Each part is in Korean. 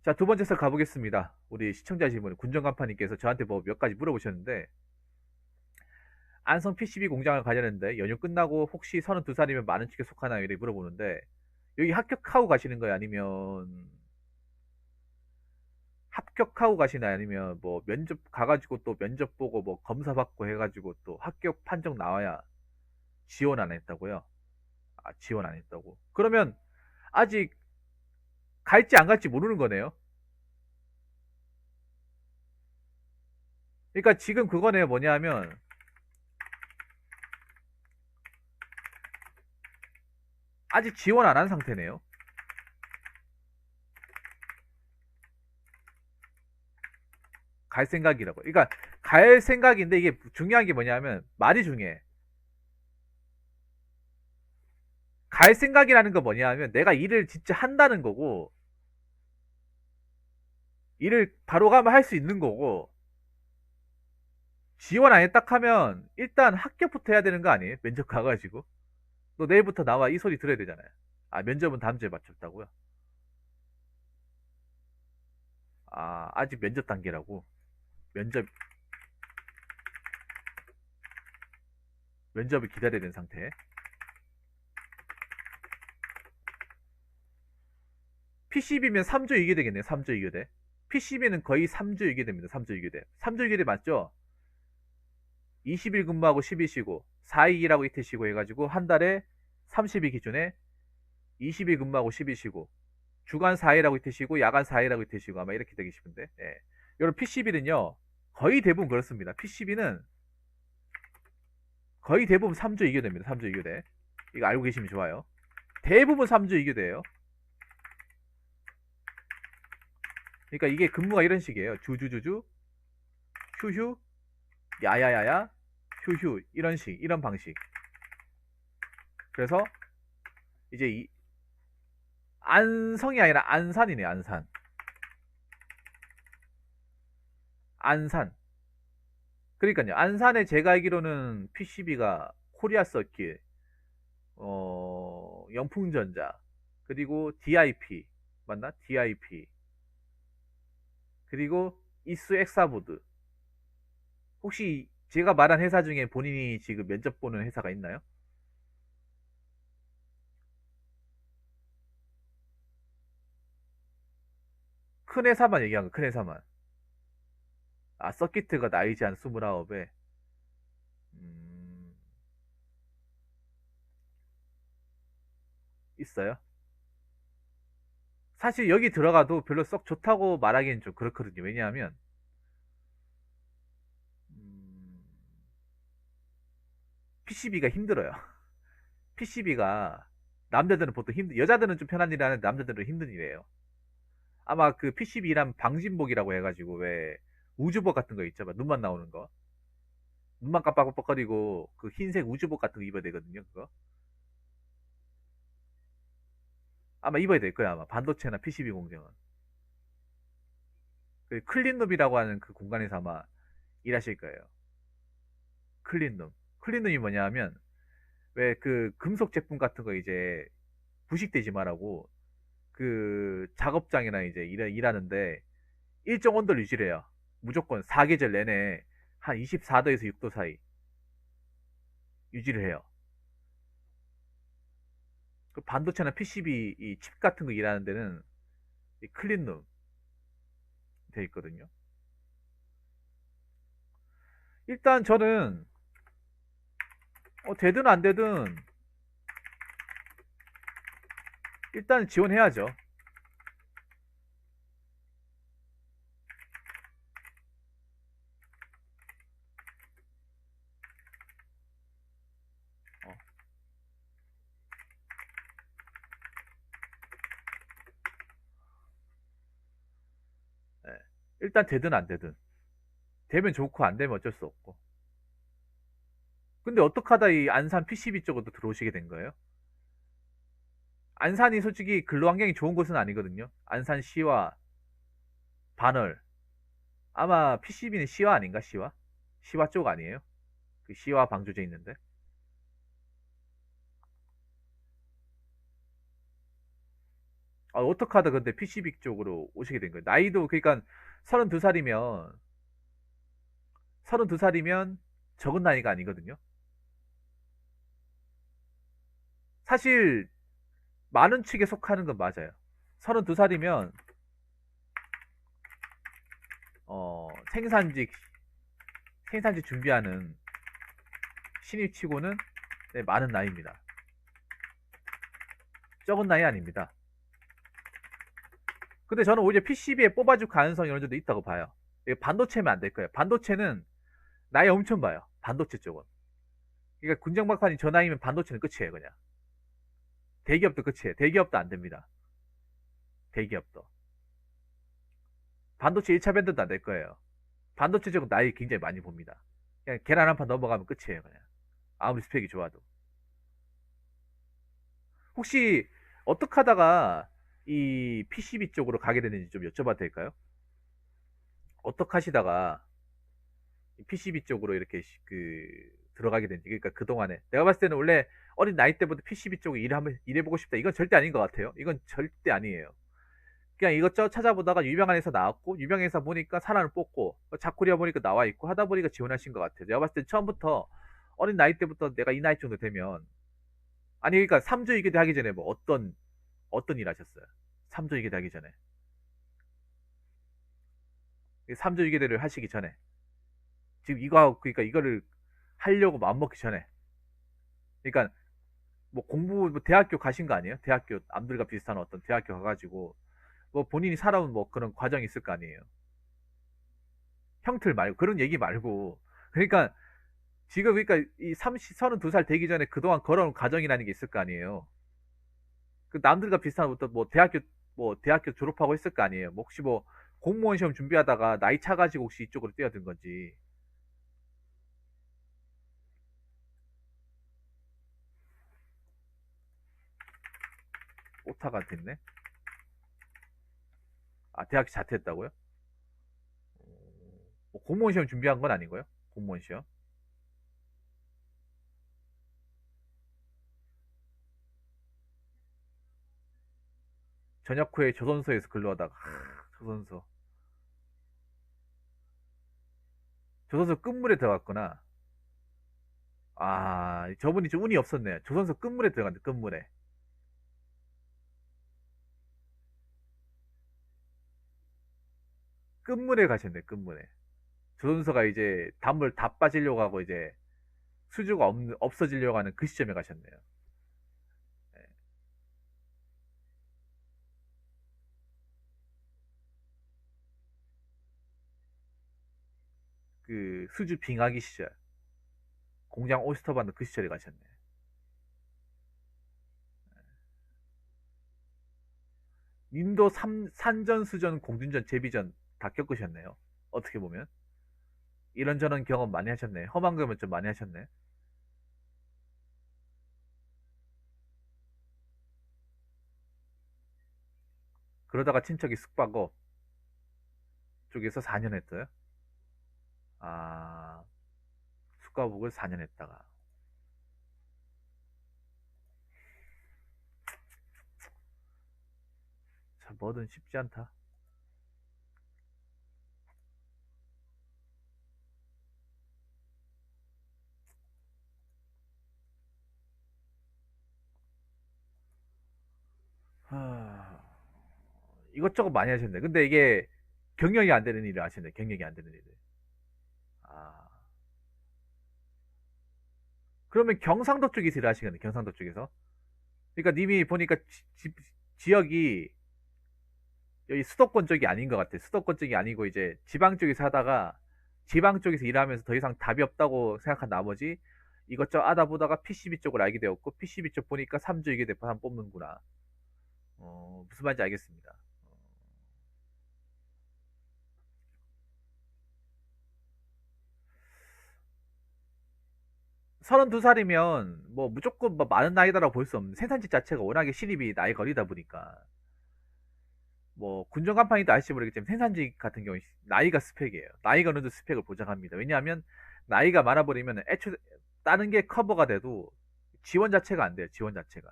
자, 두 번째 썰 가보겠습니다. 우리 시청자 질문, 군정간파님께서 저한테 뭐 몇 가지 물어보셨는데, 안성 PCB 공장을 가려는데, 연휴 끝나고 혹시 32살이면 많은 축에 속하나요? 이렇게 물어보는데, 여기 합격하고 가시는 거예요? 아니면, 합격하고 가시나요? 아니면 뭐 면접 가가지고 또 면접 보고 뭐 검사 받고 해가지고 또 합격 판정 나와야 지원 안 했다고요? 아, 지원 안 했다고. 그러면 아직 갈지 안 갈지 모르는 거네요? 그러니까 지금 그거네요. 뭐냐면, 아직 지원 안 한 상태네요. 갈 생각이라고. 그러니까 갈 생각인데 이게 중요한 게 뭐냐면 말이 중요해. 갈 생각이라는 거 뭐냐면 내가 일을 진짜 한다는 거고 일을 바로 가면 할 수 있는 거고 지원 안 했다 하면 일단 합격부터 해야 되는 거 아니에요? 면접 가가지고 너 내일부터 나와 이 소리 들어야 되잖아요. 아 면접은 다음 주에 맞췄다고요? 아 아직 면접 단계라고. 면접 면접을 기다려야 되는 상태. PCB면 3주 이게 되겠네요. 3주 이교대. PCB는 거의 3주 이게 됩니다. 3주 이교대. 3주 이교대 맞죠? 20일 근무하고 10일 쉬고 4일 일하고 이틀 쉬고 해가지고 한 달에 30일 기준에 20일 근무하고 10일 쉬고 주간 4일하고 이틀 쉬고 야간 4일하고 이틀 쉬고 아마 이렇게 되기 싶은데 예. 여러분 PCB는요 거의 대부분 그렇습니다. PCB는 거의 대부분 3주 이교대입니다. 3주 이교대. 이거 알고 계시면 좋아요. 대부분 3주 이교대예요. 그러니까 이게 근무가 이런 식이에요. 주주주주 휴휴 야야야야 휴휴 이런 식 이런 방식. 그래서 이제 안성이 아니라 안산이네. 안산. 안산. 그러니까요. 안산에 제가 알기로는 PCB가 코리아 서킷, 영풍전자, 그리고 DIP 맞나? DIP 그리고 이수 엑사보드. 혹시 제가 말한 회사 중에 본인이 지금 면접 보는 회사가 있나요? 큰 회사만 얘기한 거. 큰 회사만. 아 서킷가 나이지 한 29에 음, 있어요. 사실 여기 들어가도 별로 썩 좋다고 말하기엔 좀 그렇거든요. 왜냐하면 PCB가 힘들어요. PCB가 남자들은 보통 여자들은 좀 편한 일 하는데 남자들은 힘든 일이에요. 아마 그 PCB란 방진복이라고 해가지고 왜 우주복 같은 거 있죠. 막 눈만 나오는 거. 눈만 깜빡깜빡거리고 그 흰색 우주복 같은 거 입어야 되거든요. 그거. 아마 입어야 될 거야. 아마 반도체나 PCB 공정은. 그 클린룸이라고 하는 그 공간에서 아마 일하실 거예요. 클린룸. 클린룸이 뭐냐 하면 왜 그 금속 제품 같은 거 이제 부식되지 말라고 그 작업장이나 이제 일하는데 일정 온도를 유지해요. 무조건 4계절 내내 한 24도에서 6도 사이 유지를 해요. 그 반도체나 PCB 이 칩 같은 거 일하는 데는 이 클린룸 돼 있거든요. 일단 저는 되든 안 되든 일단 지원해야죠. 어, 예. 일단 되든 안 되든 되면 좋고 안 되면 어쩔 수 없고. 근데 어떡 하다 이 안산 PCB 쪽으로 들어오시게 된 거예요? 안산이 솔직히 근로 환경이 좋은 곳은 아니거든요. 안산시와 반월. 아마 PCB는 시와 아닌가? 시와? 시와 쪽 아니에요? 그 시와 방조제 있는데. 어떻게 하다 근데 PCB 쪽으로 오시게 된 거예요? 나이도, 그러니까 32살이면, 32살이면 적은 나이가 아니거든요. 사실, 많은 축에 속하는 건 맞아요. 32살이면, 생산직, 생산직 준비하는 신입치고는 네, 많은 나이입니다. 적은 나이 아닙니다. 근데 저는 오히려 PCB에 뽑아줄 가능성이 어느 정도 있다고 봐요. 이게 반도체면 안 될 거예요. 반도체는 나이 엄청 봐요. 반도체 쪽은. 그러니까 군정박판이 저 나이면 반도체는 끝이에요, 그냥. 대기업도 끝이에요. 대기업도 안 됩니다. 대기업도. 반도체 1차 밴드도 안 될 거예요. 반도체 쪽은 나이 굉장히 많이 봅니다. 그냥 계란 한 판 넘어가면 끝이에요, 그냥. 아무리 스펙이 좋아도. 혹시 어떻게 하다가 이 PCB 쪽으로 가게 됐는지 좀 여쭤봐도 될까요? 어떻게 하시다가 PCB 쪽으로 이렇게 들어가게 된지. 그러니까 그동안에 내가 봤을 때는 원래 어린 나이 때부터 PCB 쪽에 일해보고 싶다, 이건 절대 아닌 것 같아요. 이건 절대 아니에요. 그냥 이것저것 찾아보다가 유명한 회사 나왔고, 유명한 회사 보니까 사람을 뽑고, 자쿠리아 보니까 나와 있고 하다 보니까 지원하신 것 같아요. 내가 봤을 때 처음부터 어린 나이 때부터 내가 이 나이 정도 되면, 아니 그러니까 3조 이교대 하기 전에 뭐 어떤 일 하셨어요? 3조 이교대 하기 전에. 3조 이교대를 하시기 전에. 지금 그러니까 이거를 하려고 마음먹기 전에. 그러니까 뭐 뭐 대학교 가신 거 아니에요? 대학교 남들과 비슷한 어떤 대학교 가가지고 뭐 본인이 살아온 뭐 그런 과정이 있을 거 아니에요. 형틀 말고 그런 얘기 말고, 그러니까 지금 그러니까 이 32살 되기 전에 그동안 걸어온 과정이라는 게 있을 거 아니에요. 그 남들과 비슷한 어떤 뭐 대학교 졸업하고 했을 거 아니에요. 뭐 혹시 뭐 공무원 시험 준비하다가 나이 차가지고 혹시 이쪽으로 뛰어든 건지. 오타가 됐네. 아, 대학 자퇴했다고요? 뭐 공무원 시험 준비한 건 아니고요. 공무원 시험. 전역 후에 조선소에서 근로하다가 조선소. 조선소 끝물에 들어갔구나. 아, 저분이 좀 운이 없었네요. 조선소 끝물에 들어갔는데, 끝물에. 끝물에 가셨네, 끝물에. 조선소가 이제 단물 다 빠지려고 하고 이제 수주가 없어지려고 하는 그 시점에 가셨네요. 네. 그 수주 빙하기 시절. 공장 오스터 받는 그 시절에 가셨네. 님도 산전, 수전, 공준전, 제비전 다 겪으셨네요. 어떻게 보면. 이런저런 경험 많이 하셨네. 험한 경험 좀 많이 하셨네. 그러다가 친척이 숙박업 쪽에서 4년 했어요. 아, 숙박업을 4년 했다가. 참, 뭐든 쉽지 않다. 하... 이것저것 많이 하셨네. 근데 이게 경영이 안 되는 일을 하셨네. 경영이 안 되는 일을. 아, 그러면 경상도 쪽에서 일을 하시겠네. 경상도 쪽에서. 그러니까 님이 보니까 지역이 여기 수도권 쪽이 아닌 것 같아. 수도권 쪽이 아니고 이제 지방 쪽에서 하다가 지방 쪽에서 일하면서 더 이상 답이 없다고 생각한 나머지 이것저것 하다 보다가 PCB 쪽을 알게 되었고, PCB 쪽 보니까 3조 이게 대파 한 뽑는구나. 무슨 말인지 알겠습니다. 32살이면 뭐 무조건 뭐 많은 나이다라고 볼 수 없는, 생산직 자체가 워낙에 신입이 나이 거리다 보니까 뭐 군정 간판이도 아실지 모르겠지만 생산직 같은 경우 나이가 스펙이에요. 나이가 어느 정도 스펙을 보장합니다. 왜냐하면 나이가 많아버리면 애초 다른 게 커버가 돼도 지원 자체가 안 돼요. 지원 자체가.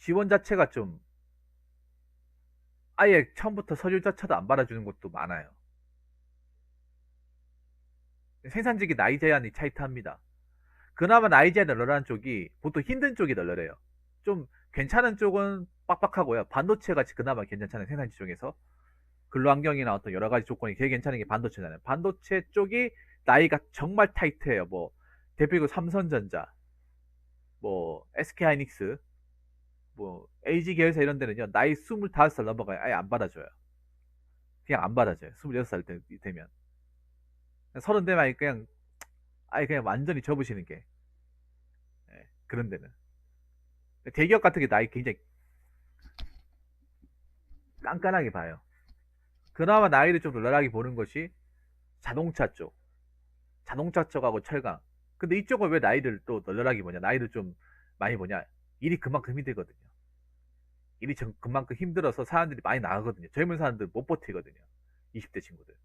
지원 자체가 좀 아예 처음부터 서류조차도 안 받아주는 것도 많아요. 생산직이 나이 제한이 차이트합니다. 그나마 나이 제한 널널한 쪽이 보통 힘든 쪽이 널널해요. 좀 괜찮은 쪽은 빡빡하고요. 반도체 같이 그나마 괜찮잖아요. 생산직 중에서. 근로환경이나 어떤 여러 가지 조건이 되게 괜찮은 게 반도체잖아요. 반도체 쪽이 나이가 정말 타이트해요. 뭐 대표적으로 삼성전자, 뭐 SK하이닉스, 뭐 LG 계열사 이런 데는요. 나이 25살 넘어가야 아예 안 받아줘요. 그냥 안 받아줘요. 26살 되면. 30대만 그냥 아예 그냥 완전히 접으시는 게 그런 데는. 대기업 같은 게 나이 굉장히 깐깐하게 봐요. 그나마 나이를 좀 널널하게 보는 것이 자동차 쪽. 자동차 쪽하고 철강. 근데 이쪽은 왜 나이를 또 널널하게 보냐? 나이를 좀 많이 보냐? 일이 그만큼 힘들거든요. 일이 그만큼 힘들어서 사람들이 많이 나가거든요. 젊은 사람들 못 버티거든요. 20대 친구들.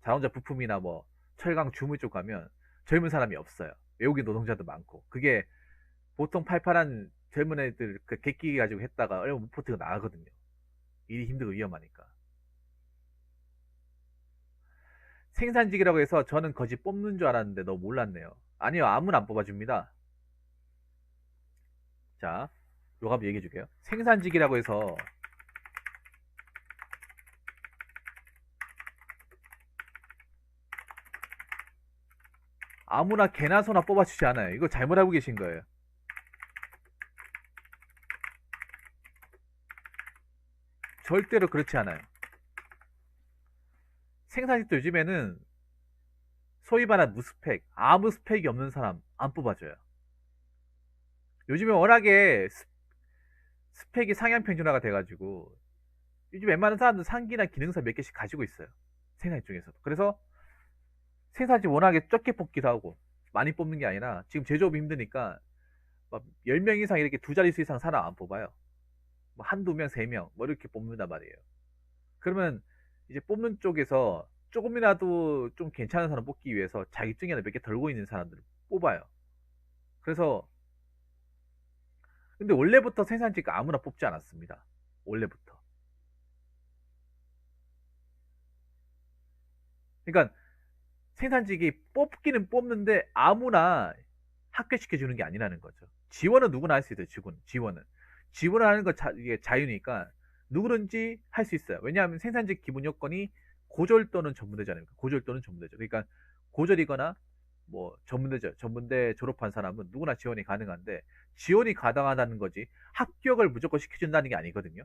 자동차 부품이나 뭐 철강 주물 쪽 가면 젊은 사람이 없어요. 외국인 노동자도 많고. 그게 보통 팔팔한 젊은 애들 그 객기 가지고 했다가 얼마 못 버티고 나가거든요. 일이 힘들고 위험하니까. 생산직이라고 해서 저는 거지 뽑는 줄 알았는데 너무 몰랐네요. 아니요, 아무나 안 뽑아줍니다. 자, 요거 한번 얘기해 줄게요. 생산직이라고 해서 아무나 개나 소나 뽑아주지 않아요. 이거 잘못 알고 계신 거예요. 절대로 그렇지 않아요. 생산직도 요즘에는 소위 말하는 무스펙, 아무 스펙이 없는 사람 안 뽑아줘요. 요즘에 워낙에 스펙이 상향 평준화가 돼가지고 요즘 웬만한 사람들 상기나 기능사 몇 개씩 가지고 있어요. 생산직 중에서도. 그래서 생산직 워낙에 적게 뽑기도 하고 많이 뽑는 게 아니라 지금 제조업이 힘드니까 막 10명 이상 이렇게 두 자릿수 이상 사람 안 뽑아요. 뭐 한두 명, 세 명, 뭐 이렇게 뽑는단 말이에요. 그러면 이제 뽑는 쪽에서 조금이라도 좀 괜찮은 사람 뽑기 위해서 자격증이나 몇 개 덜고 있는 사람들을 뽑아요. 그래서 근데 원래부터 생산직 아무나 뽑지 않았습니다. 원래부터. 그러니까 생산직이 뽑기는 뽑는데 아무나 합격시켜주는 게 아니라는 거죠. 지원은 누구나 할 수 있어요. 지원은. 지원을 하는 건 이게 자유니까 누구든지 할 수 있어요. 왜냐하면 생산직 기본 요건이 고졸 또는 전문대잖아요. 고졸 또는 전문대죠. 그러니까 고졸이거나 뭐 전문대죠. 전문대 졸업한 사람은 누구나 지원이 가능한데 지원이 가능하다는 거지 합격을 무조건 시켜준다는 게 아니거든요.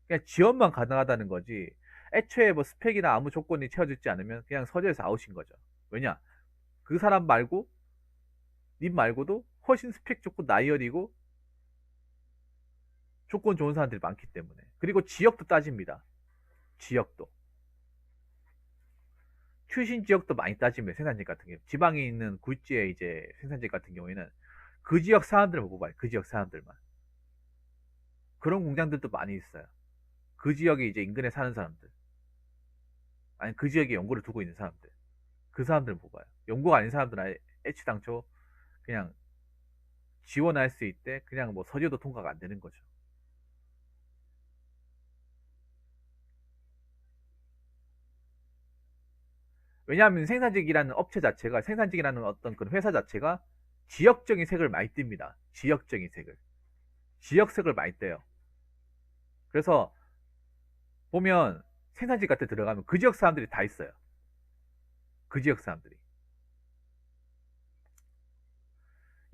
그냥 지원만 가능하다는 거지 애초에 뭐 스펙이나 아무 조건이 채워지지 않으면 그냥 서류에서 아웃인 거죠. 왜냐? 그 사람 말고 님 말고도 훨씬 스펙 좋고 나이 어리고 조건 좋은 사람들이 많기 때문에. 그리고 지역도 따집니다. 지역도. 출신 지역도 많이 따집니다. 생산직 같은 경우. 지방에 있는 굴지의 이제 생산직 같은 경우에는 그 지역 사람들만 뽑아요. 그 지역 사람들만. 그런 공장들도 많이 있어요. 그 지역에 이제 인근에 사는 사람들. 아니 그 지역에 연구를 두고 있는 사람들. 그 사람들을 뽑아요. 연구가 아닌 사람들은 아예 애초당초 그냥 지원할 수 있대. 그냥 뭐 서류도 통과가 안 되는 거죠. 왜냐하면 생산직이라는 업체 자체가 생산직이라는 어떤 그런 회사 자체가 지역적인 색을 많이 띱니다. 지역적인 색을. 지역색을 많이 떼요. 그래서 보면 생산직 같은 데 들어가면 그 지역 사람들이 다 있어요. 그 지역 사람들이.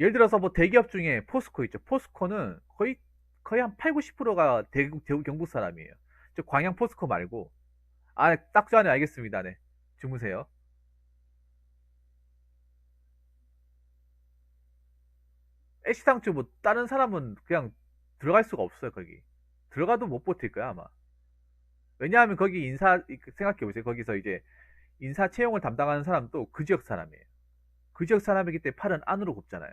예를 들어서 뭐 대기업 중에 포스코 있죠. 포스코는 거의 한 8, 90%가 대구 경북 사람이에요. 저 광양 포스코 말고 딱 좋아하네. 알겠습니다. 네. 주무세요. 애시당초 뭐 다른 사람은 그냥 들어갈 수가 없어요. 거기 들어가도 못 버틸 거야 아마. 왜냐하면 거기 생각해 보세요. 거기서 이제 인사 채용을 담당하는 사람도 그 지역 사람이에요. 그 지역 사람이기 때문에 팔은 안으로 굽잖아요.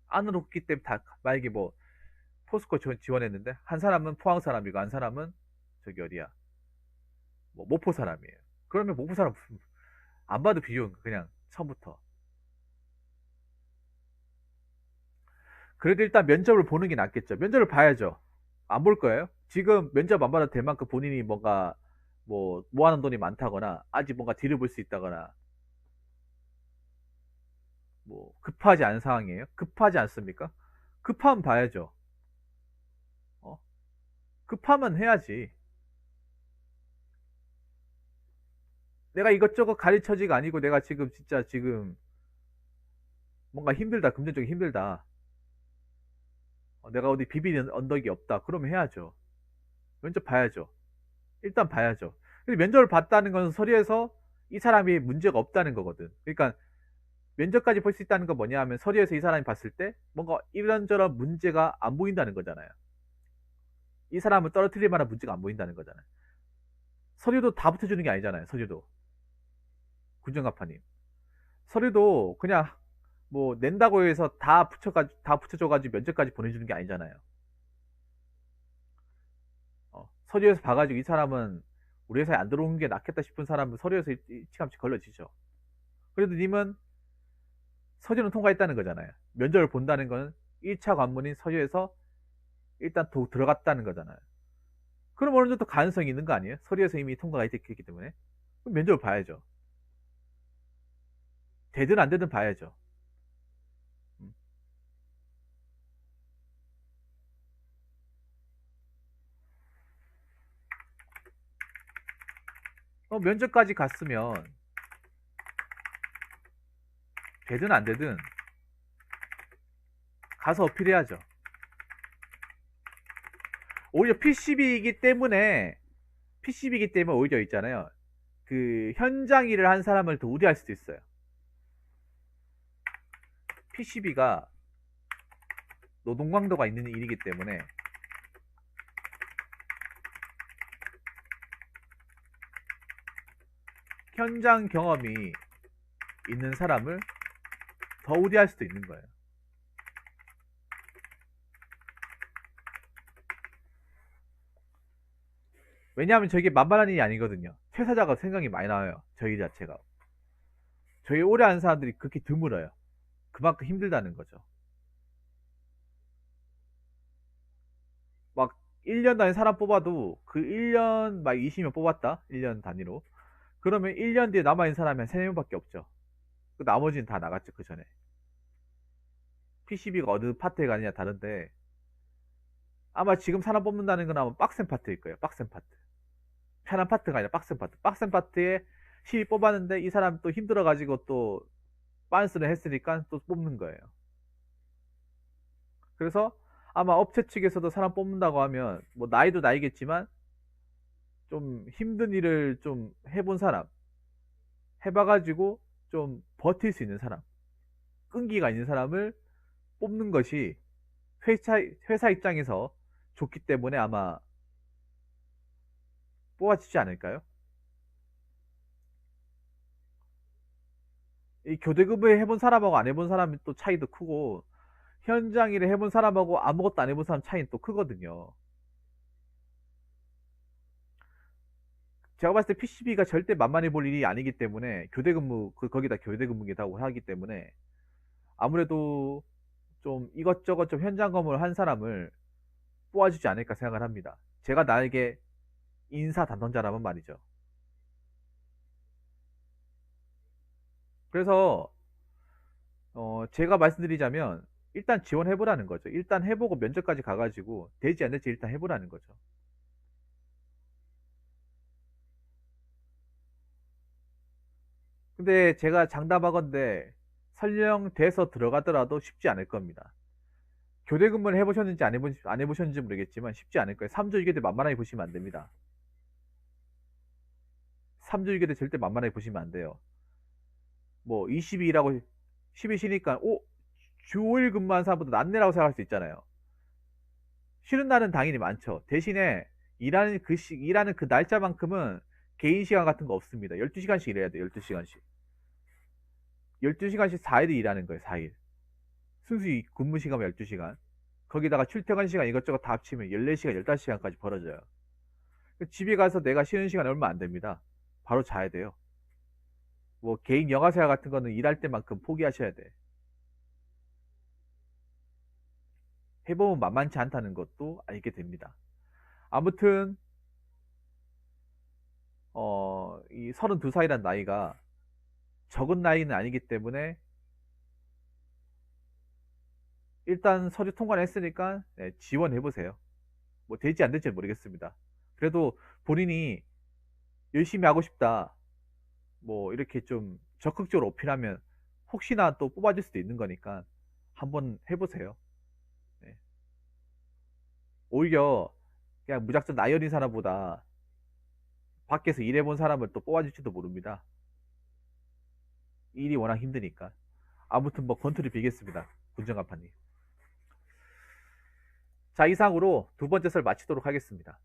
안으로 굽기 때문에 다 만약에 뭐 포스코 지원했는데 한 사람은 포항 사람이고 한 사람은 저기 어디야 뭐 모포 사람이에요. 그러면 모포 사람 안 봐도 비용 그냥 처음부터. 그래도 일단 면접을 보는 게 낫겠죠. 면접을 봐야죠. 안 볼 거예요? 지금 면접 안 받아도 될 만큼 본인이 뭔가 뭐 모아놓은 돈이 많다거나 아직 뭔가 뒤를 볼 수 있다거나 뭐 급하지 않은 상황이에요? 급하지 않습니까? 급하면 봐야죠. 어? 급하면 해야지. 내가 이것저것 가르쳐지가 아니고 내가 지금 진짜 지금 뭔가 힘들다. 금전적인 힘들다. 내가 어디 비비는 언덕이 없다. 그러면 해야죠. 면접 봐야죠. 일단 봐야죠. 근데 면접을 봤다는 건 서류에서 이 사람이 문제가 없다는 거거든. 그러니까 면접까지 볼 수 있다는 건 뭐냐 하면 서류에서 이 사람이 봤을 때 뭔가 이런저런 문제가 안 보인다는 거잖아요. 이 사람을 떨어뜨릴 만한 문제가 안 보인다는 거잖아요. 서류도 다 붙여주는 게 아니잖아요. 서류도. 군정갑파님. 서류도 그냥 뭐 낸다고 해서 다 붙여줘가지고 면접까지 보내주는 게 아니잖아요. 서류에서 봐가지고 이 사람은 우리 회사에 안 들어오는 게 낫겠다 싶은 사람은 서류에서 일찌감치 걸러지죠. 그래도 님은 서류는 통과했다는 거잖아요. 면접을 본다는 건 1차 관문인 서류에서 일단 들어갔다는 거잖아요. 그럼 어느 정도 가능성이 있는 거 아니에요? 서류에서 이미 통과가 됐기 때문에. 그럼 면접을 봐야죠. 되든 안 되든 봐야죠. 음. 면접까지 갔으면 되든 안 되든 가서 어필해야죠. 오히려 PCB이기 때문에 오히려 있잖아요. 그 현장 일을 한 사람을 더 우대할 수도 있어요. PCB가 노동 강도가 있는 일이기 때문에 현장 경험이 있는 사람을 더 우대할 수도 있는 거예요. 왜냐하면 저게 만만한 일이 아니거든요. 퇴사자가 생각이 많이 나와요. 저희 자체가. 저희 오래 하는 사람들이 그렇게 드물어요. 그만큼 힘들다는 거죠. 막 1년 단위 사람 뽑아도 그 1년 막 20명 뽑았다. 1년 단위로. 그러면 1년 뒤에 남아있는 사람이 한 3명밖에 없죠. 그 나머지는 다 나갔죠. 그 전에. PCB가 어느 파트에 가느냐 다른데 아마 지금 사람 뽑는다는 건 아마 빡센 파트일 거예요. 빡센 파트. 편한 파트가 아니라 빡센 파트. 빡센 파트에 시위 뽑았는데 이 사람 또 힘들어가지고 또 빤스를 했으니까 또 뽑는 거예요. 그래서 아마 업체 측에서도 사람 뽑는다고 하면 뭐 나이도 나이겠지만 좀 힘든 일을 좀 해본 사람, 해봐가지고 좀 버틸 수 있는 사람, 끈기가 있는 사람을 뽑는 것이 회사 입장에서 좋기 때문에 아마 뽑아지지 않을까요? 이 교대 근무 해본 사람하고 안 해본 사람이 또 차이도 크고 현장 일을 해본 사람하고 아무것도 안 해본 사람 차이는 또 크거든요. 제가 봤을 때 PCB가 절대 만만해 볼 일이 아니기 때문에 교대 근무 거기다 교대 근무기다고 하기 때문에 아무래도 좀 이것저것 좀 현장 검을 한 사람을 뽑아주지 않을까 생각을 합니다. 제가 나에게 인사 담당자라면 말이죠. 그래서 제가 말씀드리자면 일단 지원해보라는 거죠. 일단 해보고 면접까지 가가지고 되지 안 될지 일단 해보라는 거죠. 근데 제가 장담하건대 설령 돼서 들어가더라도 쉽지 않을 겁니다. 교대 근무를 해보셨는지 안 해보셨는지 모르겠지만 쉽지 않을 거예요. 3조 이교대 만만하게 보시면 안 됩니다. 3조 이교대 절대 만만하게 보시면 안 돼요. 뭐 22라고 10이 쉬니까 주 5일 근무한 사람보다 낫네라고 생각할 수 있잖아요. 쉬는 날은 당연히 많죠. 대신에 일하는 그 날짜만큼은 개인 시간 같은 거 없습니다. 12시간씩 일해야 돼요. 12시간씩. 12시간씩 4일 일하는 거예요. 4일. 순수 근무 시간은 12시간. 거기다가 출퇴근 시간 이것저것 다 합치면 14시간, 15시간까지 벌어져요. 집에 가서 내가 쉬는 시간 얼마 안 됩니다. 바로 자야 돼요. 뭐 개인 여가생활 같은 거는 일할 때만큼 포기하셔야 돼. 해보면 만만치 않다는 것도 알게 됩니다. 아무튼 이 32살이란 나이가 적은 나이는 아니기 때문에 일단 서류 통과를 했으니까 네, 지원해보세요. 뭐 될지 안 될지 모르겠습니다. 그래도 본인이 열심히 하고 싶다, 뭐 이렇게 좀 적극적으로 어필하면 혹시나 또 뽑아줄 수도 있는 거니까 한번 해보세요. 네. 오히려 그냥 무작정 나이 어린 사람보다 밖에서 일해본 사람을 또 뽑아줄지도 모릅니다. 일이 워낙 힘드니까. 아무튼 뭐 건투를 빌겠습니다. 군정간판님. 자, 이상으로 두 번째 설 마치도록 하겠습니다.